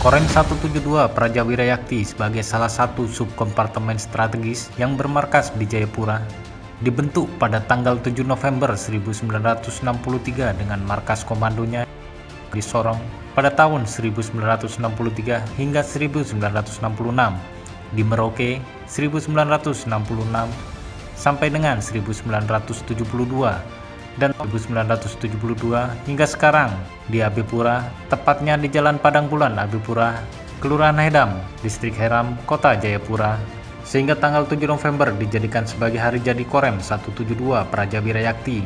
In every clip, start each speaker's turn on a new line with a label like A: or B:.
A: Korem 172 Prawira Yakti sebagai salah satu subkompartemen strategis yang bermarkas di Jayapura dibentuk pada tanggal 7 November 1963 dengan markas komandonya di Sorong pada tahun 1963 hingga 1966, di Merauke 1966 sampai dengan 1972, dan 1972 hingga sekarang di Abipura, tepatnya di Jalan Padang Bulan Abipura, Kelurahan Hedam, Distrik Heram, Kota Jayapura, sehingga tanggal 7 November dijadikan sebagai hari jadi Korem 172 Prawira Yakti.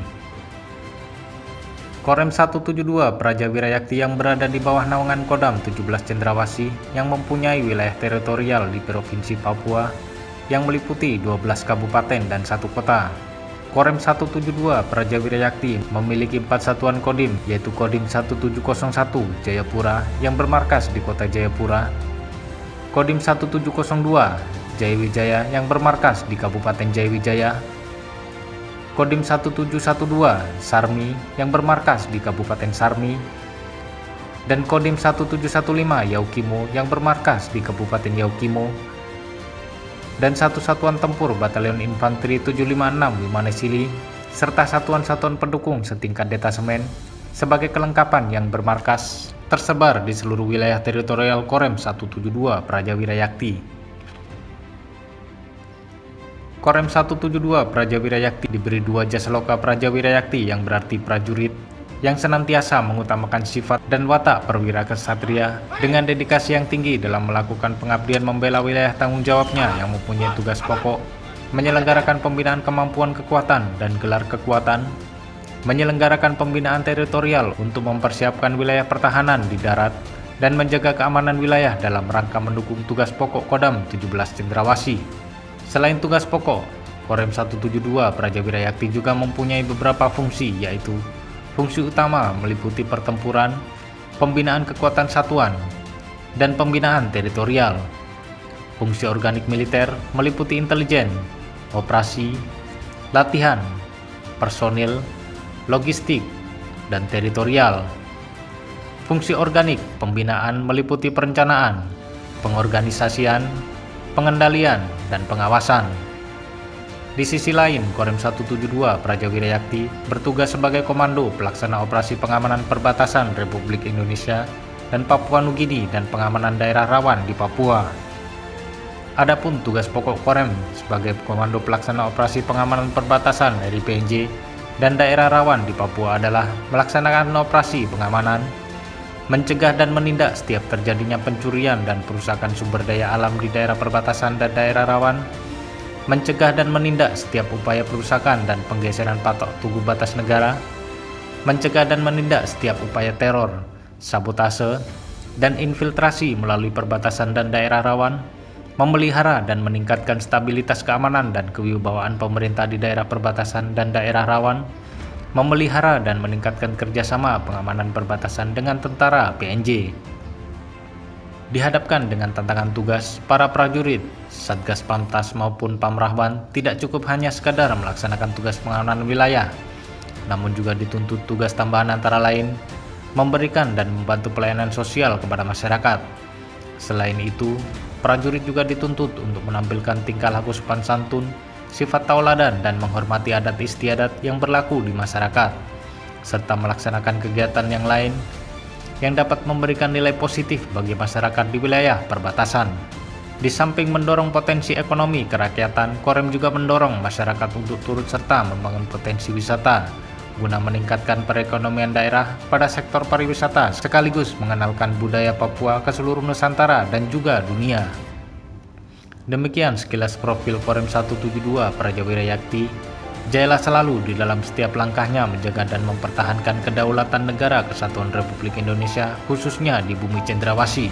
A: Korem 172 Prawira Yakti yang berada di bawah naungan Kodam 17 Cendrawasih yang mempunyai wilayah teritorial di Provinsi Papua yang meliputi 12 kabupaten dan 1 kota. Korem 172 Prawira Yakti memiliki 4 satuan kodim, yaitu Kodim 1701 Jayapura yang bermarkas di Kota Jayapura, Kodim 1702 Jayawijaya yang bermarkas di Kabupaten Jayawijaya, Kodim 1712 Sarmi yang bermarkas di Kabupaten Sarmi, dan Kodim 1715 Yaukimo yang bermarkas di Kabupaten Yaukimo, dan 1 satuan tempur Batalion Infanteri 756 Wimanesili, serta satuan-satuan pendukung setingkat detasemen sebagai kelengkapan yang bermarkas tersebar di seluruh wilayah teritorial Korem 172 Prawira Yakti. Korem 172 Prawira Yakti diberi 2 Jasloka Prawira Yakti yang berarti prajurit yang senantiasa mengutamakan sifat dan watak perwira kesatria dengan dedikasi yang tinggi dalam melakukan pengabdian membela wilayah tanggung jawabnya yang mempunyai tugas pokok menyelenggarakan pembinaan kemampuan kekuatan dan gelar kekuatan, menyelenggarakan pembinaan teritorial untuk mempersiapkan wilayah pertahanan di darat, dan menjaga keamanan wilayah dalam rangka mendukung tugas pokok Kodam 17 Cendrawasih. Selain tugas pokok, Korem 172 Prawira Yakti juga mempunyai beberapa fungsi, yaitu fungsi utama meliputi pertempuran, pembinaan kekuatan satuan, dan pembinaan teritorial. Fungsi organik militer meliputi intelijen, operasi, latihan, personil, logistik, dan teritorial. Fungsi organik pembinaan meliputi perencanaan, pengorganisasian, pengendalian, dan pengawasan. Di sisi lain, Korem 172 Prawira Yakti bertugas sebagai komando pelaksana operasi pengamanan perbatasan Republik Indonesia dan Papua Nugini dan pengamanan daerah rawan di Papua. Adapun tugas pokok Korem sebagai komando pelaksana operasi pengamanan perbatasan dari PNJ dan daerah rawan di Papua adalah melaksanakan operasi pengamanan, mencegah dan menindak setiap terjadinya pencurian dan perusakan sumber daya alam di daerah perbatasan dan daerah rawan, mencegah dan menindak setiap upaya perusakan dan penggeseran patok tugu batas negara, mencegah dan menindak setiap upaya teror, sabotase, dan infiltrasi melalui perbatasan dan daerah rawan, memelihara dan meningkatkan stabilitas keamanan dan kewibawaan pemerintah di daerah perbatasan dan daerah rawan, memelihara dan meningkatkan kerjasama pengamanan perbatasan dengan tentara PNJ. Dihadapkan dengan tantangan tugas, para prajurit, Satgas Pamtas maupun Pamrahwan tidak cukup hanya sekadar melaksanakan tugas pengamanan wilayah, namun juga dituntut tugas tambahan antara lain, memberikan dan membantu pelayanan sosial kepada masyarakat. Selain itu, prajurit juga dituntut untuk menampilkan tingkah laku sopan santun, sifat tauladan dan menghormati adat istiadat yang berlaku di masyarakat, serta melaksanakan kegiatan yang lain yang dapat memberikan nilai positif bagi masyarakat di wilayah perbatasan. Di samping mendorong potensi ekonomi kerakyatan, Korem juga mendorong masyarakat untuk turut serta membangun potensi wisata guna meningkatkan perekonomian daerah pada sektor pariwisata sekaligus mengenalkan budaya Papua ke seluruh Nusantara dan juga dunia. Demikian sekilas profil Korem 172 Prawira Yakti. Jayalah selalu di dalam setiap langkahnya menjaga dan mempertahankan kedaulatan negara kesatuan Republik Indonesia, khususnya di bumi Cendrawasih.